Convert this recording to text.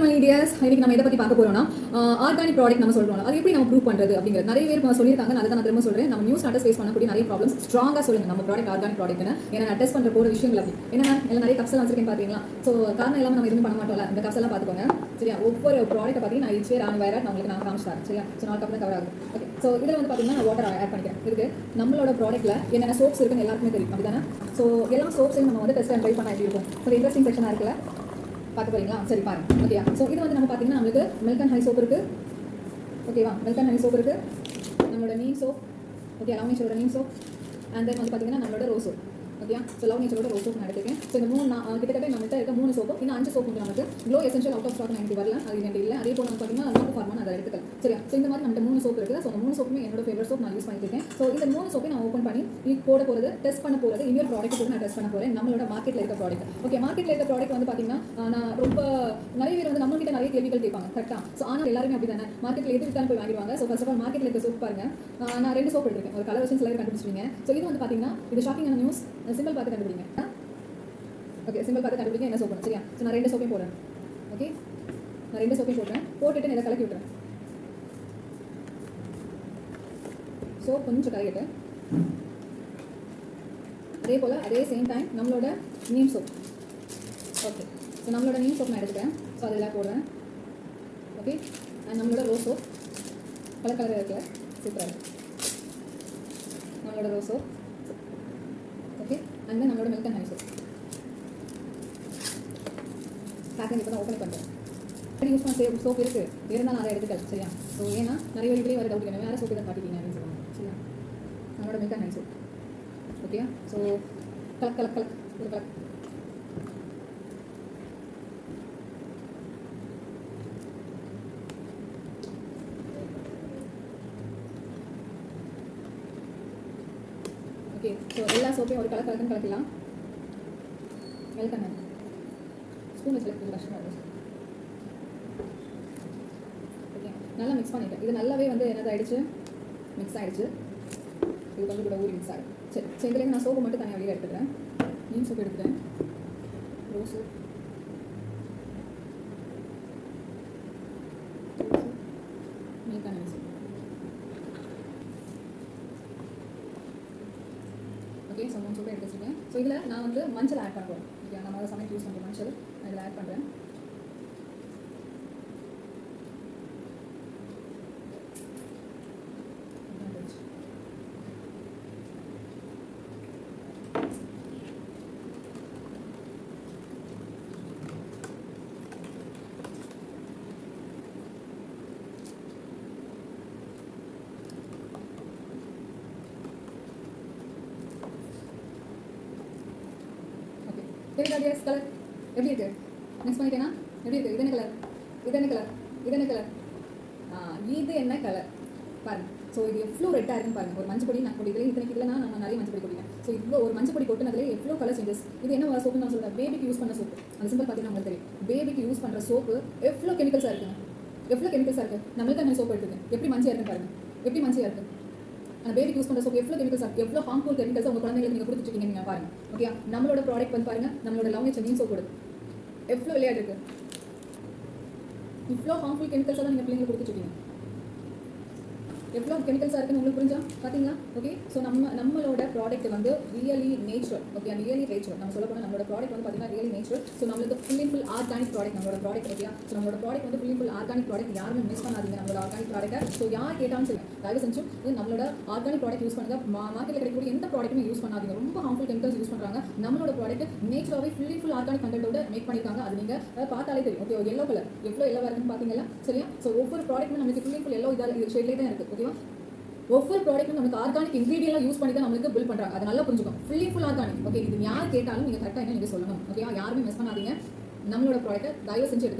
Welcome my tears. இன்னைக்கு நம்ம எதை பற்றி பார்க்க போறோம்னா ஆர்கானிக் ப்ராடக்ட் நம்ம சொல்றோம். அது எப்படி நம்ம ப்ரூவ் பண்றது அப்படிங்கிறது நிறைய பேர் சொல்லியிருக்காங்க. நான் அதை நான் திரும்ப சொல்றேன். நம்ம நியூ ஸ்டார்டர்ஸ் ஃபேஸ் பண்ணக்கூடிய நிறைய ப்ராப்ளம்ஸ் ஸ்ட்ராங்காக சொல்லுங்க நம்ம ப்ராடக்ட் ஆர்கானிக் ப்ராடக்ட்னு. ஏன்னா நான் டெஸ்ட் பண்ற போற விஷயங்கள் அப்படி என்னன்னா எல்லாம் நிறைய கப்ஸ் எல்லாம் வச்சிருக்கேன் பார்த்தீங்களா. ஸோ காரணம் இல்லாமல் நம்ம எதுவும் பண்ண மாட்டோம்ல. இந்த கப்ஸ் எல்லாம் பார்த்துக்கோங்க சரியா. ஒவ்வொரு ப்ராடக்ட்டை பற்றி நான் இச்சே ரான் வேற நான் உங்களுக்கு நான் காமிச்சிட்டேன் சரியா. ஸோ 4 கப் தான் கவர் ஆகும். ஓகே. ஸோ இதில் வந்து பார்த்தீங்கன்னா நான் வாட்டர் ஆட் பண்ணிக்கிறேன். இதுக்கு நம்மளோட ப்ராடக்ட்ல என்னென்ன சோப்ஸ் இருக்குன்னு எல்லாருக்குமே தெரியும் அப்படிதானே. ஸோ எல்லா சோப்ஸையும் நம்ம வந்து டெஸ்ட் அண்ட் ட்ரை பண்ண எப்படி இருக்கும். ஸோ இன்ட்ரெஸ்டிங் செக்ஷனாக இருக்குல்ல, பார்க்க போறீங்களா? சரி பாருங்க. ஓகேயா. ஸோ இது வந்து நம்ம பார்த்தீங்கன்னா நம்மளுக்கு மில்க் அண்ட் ஹனி சோப் இருக்கு. ஓகேவா. மில்க் அண்ட் ஹனி சோப் இருக்கு. நம்மளோட நீம் சோப். ஓகே. லவ் நேச்சரோட நீம் சோப். அண்ட் தென் வந்து பார்த்தீங்கன்னா நம்மளோட ரோஸ் சோப். ஓகேயா. ஸோ லவ் நேச்சரோட ரோஸ் சோப் நான் எடுத்துக்கேன். ஸோ இந்த 3 கிட்டத்தட்ட நம்மகிட்ட இருக்க 3 சோப்பு இன்னும் 5 சோப்பு நமக்கு glow essential out of stock எனக்கு வரல. அது எனக்கு இல்லை. அதே போல் வந்து பார்த்தீங்கன்னா நோட் ஃபார்மா அதை எடுத்துக்கலாம் சரியா. ஸோ இந்த மாதிரி நம்மகிட்ட 3 சோப் இருக்குது. ஸோ அந்த 3 சோப்புமே என்னோட ஃபேவரட் சோப் நான் யூஸ் பண்ணியிருக்கேன். ஸோ இந்த 3 சோப்பை நான் ஓப்பன் பண்ணி போட போகிறது டெஸ்ட் பண்ண போகிறது இன்னொரு ப்ராடக்ட் கூட நான் டெஸ்ட் பண்ண போகிறேன். நம்மளோட மார்க்கெட்டில் இருக்க ப்ராடக்ட். ஓகே. மார்க்கெட்டில் இருக்க ப்ராடக்ட் வந்து பார்த்தீங்கன்னா நான் ரொம்ப நிறைய பேர் வந்து நம்மகிட்ட நிறைய கேள்விகள் கேட்பாங்க கரெக்டாக. ஸோ ஆனால் எல்லாருமே அப்படி தானே மார்க்கெட்டில் எது விட்டாலும் போய் வாங்கிடுவாங்க. ஸோ ஃபர்ஸ்ட் ஆஃப் ஆல் மார்க்கெட்டில் இருக்க சோப் பாருங்க. நான் 2 சோப் எடுத்துருக்கேன். ஒரு கலர் வச்சு சிலர் கண்டுபிடிச்சிருங்க. ஸோ இது வந்து பார்த்தீங்கன்னா இது ஷாக்கிங்கான நியூஸ். சிம்பிள் பார்த்து கண்டுபிடிங்க. ஓகே. சிம்பிள் பார்த்து கண்டுபிடிங்க என்ன சோப் சரியா. ஸோ நான் 2 சோப்பையும் போடுறேன். ஓகே. நான் 2 சோப்பையும் போடுறேன். போட்டுட்டு இதை கலக்கி விட்டுறேன். சோப் கொஞ்சம் கலக்கிட்டு அதே போல் அதே சேம் டைம் நம்மளோட நீம் சோப். ஓகே. ஸோ நம்மளோட நீம் சோப் நான் எடுத்துக்கிறேன். ஸோ அதெல்லாம் போடுறேன். ஓகே. அண்ட் நம்மளோட ரோஸ் சோப் கலர் இருக்குல்ல சூப்பராக இருக்குது. நம்மளோட rose soap. Okay. And then நம்மளோட milk and honey soap. Packing இப்போ தான் ஓப்பன் பண்ணுறேன். யூஸ் பண்ண சோப் இருக்குது இருந்தால் நான் அதை எடுத்துக்கல சரியா. ஸோ ஏன்னா நிறைய வீட்லேயே வர டவுட் வேணும் வேறு சோப்பு தான் காட்டிட்டீங்க அப்படின்னு சொல்லுவாங்க சரியா. நம்மளோட milk and honey soap. Okay. So கலக் ஒரு கலக். ஓகே. ஸோ எல்லா சோப்பையும் ஒரு கலக்குன்னு கலக்கலாம். மில்க் அண்ட் ஹனி ஸ்பூன் வச்சு கொஞ்சம் கஷ்டமாக இருக்கும். ஓகே. நல்லா மிக்ஸ் பண்ணிட்டேன். இது நல்லாவே வந்து என்னது ஆகிடுச்சு மிக்ஸ் ஆகிடுச்சு. இது கொஞ்சம் கூட ஊறி மிக்ஸ் ஆகிடும். சரி. ஸோ இதுலேருந்து நான் சோப்பு மட்டும் தனியாக வெளியே எடுத்துக்கிறேன். நீம் சோப்பு எடுத்துக்கிறேன். Rose soap milk and honey soap. Okay. So 3 சோப்பை எடுத்து வச்சுருக்கேன். ஸோ இதில் நான் வந்து மஞ்சள் ஆட் பண்ணுறோம். ஓகே. நம்ம அதை சமைக்க யூஸ் பண்ணுற மஞ்சள் நான் இதில் ஆட் பண்ணுறேன். கலர் எப்படி இருக்கு மிக்ஸ் பண்ணிட்டேன்னா எப்படி இருக்கு. இது என்ன கலர் இது என்ன கலர் இது என்ன கலர் இது என்ன கலர் பாருங்க. ஸோ இது எவ்வளோ ரெட்டாக இருக்குன்னு பாருங்க. ஒரு மஞ்சள் பொடி நான் கொடிக்கிறேன். இத்தனைக்கு இல்லைனா நம்ம நிறைய மஞ்சள் பொடி கொடிக்கிறேன். ஸோ இவ்வளோ ஒரு மஞ்சள் பொடி கொட்டினதுல எவ்வளோ கலர் சேஞ்சஸ். இது என்ன சோப்பு நான் சொல்கிறேன் பேபிக்கு யூஸ் பண்ண சோப்பு. அந்த சிம்பிள் பார்த்தீங்கன்னா உங்களுக்கு தெரியும். பேபிக்கு யூஸ் பண்ணுற சோப்பு எவ்வளோ கெமிக்கல்ஸாக இருக்குங்க. எவ்வளோ கெமிக்கல்ஸாக இருக்குது. நம்மளுக்கு அந்த சோப்பு எடுத்துக்கேன். எப்படி மஞ்சள் இருக்குன்னு பாருங்க. எப்படி மஞ்சள் இருக்குது. அந்த பேபிக்கு யூஸ் பண்ணுற சோப் எவ்வளோ கெமிக்கல்ஸ் இருக்குது. எவ்வளோ ஹார்ம்ஃபுல் கெமிக்கல்ஸ் உங்கள் குழந்தைங்களுக்கு நீங்கள் கொடுத்துருக்கீங்க நீங்கள் பாருங்க. ஓகே. நம்மளோட ப்ராடக்ட் வந்து பாருங்க. நம்மளோட லவ் நேச்சர் நீம் சோப் கொடுது எவ்வளோ விளையாட்டு இருக்குது. இவ்வளோ ஹார்ம்ஃபுல் கெமிக்கல்ஸாக தான் நீங்கள் பிள்ளைங்களுக்கு கொடுத்துருக்கீங்க. எவ்வளோ கெமிக்கல்ஸாக இருக்குன்னு உங்களுக்கு புரிஞ்சா பார்த்தீங்களா. ஓகே. ஸோ நம்மளோட ப்ராடக்ட் வந்து really natural. Okay. Really natural நம்ம சொல்ல போனால் நம்மளோட ப்ராடக்ட் வந்து பார்த்தீங்கன்னா ரியலி நேச்சுரல். ஸோ நம்மளுக்கு ஃபுல் ஆர்கானிக் ப்ராடக்ட் நம்மளோட ப்ராடக்ட். ஓகே. ஸோ நம்மளோட ப்ராடக்ட் வந்து ஃபுல் ஆர்கானிக் ப்ராடக்ட். யாருமே மிஸ் பண்ணாதீங்க நம்மளோட ஆர்கானிக் ப்ராடக்ட்டை. ஸோ யார் கேட்டாலும் சரி தயவு செஞ்சு நம்மளோட ஆர்கானிக் ப்ராடக்ட் யூஸ் பண்ணுங்க. மார்க்கெட்டில் கிடைக்கக்கூடிய எந்த ப்ராடக்ட்டுமே யூஸ் பண்ணாதீங்க. ரொம்ப ஹார்ம்ஃபுல் கெமிக்கல்ஸ் யூஸ் பண்ணுறாங்க. நம்மளோட ப்ராடக்ட் நேச்சுரலாகவே ஃபுல் ஆர்கானிக் கண்டென்ட்டோட மேக் பண்ணியிருக்காங்க. அது நீங்கள் பார்த்தாலே தெரியும். ஓகே. எல்லோ கலர் எவ்வளோ எல்லோ இருக்குன்னு பார்த்தீங்களா சரியா. ஸோ ஒவ்வொரு ப்ராடக்ட்டுமே நமக்கு ஃபுல் எல்லோ இதாக ஷேட்லேயே தான் இருக்குது. ஓகேவா. ஒவ்வொரு ப்ராடக்ட்டும் நமக்கு ஆர்கானிக் இன்கிரீடியன்ட் யூஸ் பண்ணி தான் நமக்கு பில் பண்ணுறாங்க. அது நல்லா புரிஞ்சுக்கும். Full organic. ஓகே. இது யார் கேட்டாலும் நீங்கள் கரெக்டாக என்ன நீங்கள் சொல்லணும். ஓகேவா. யாருமே மிஸ் பண்ணாதீங்க. நம்மளோட ப்ராடக்ட்டை தயவு செஞ்சு எடுத்து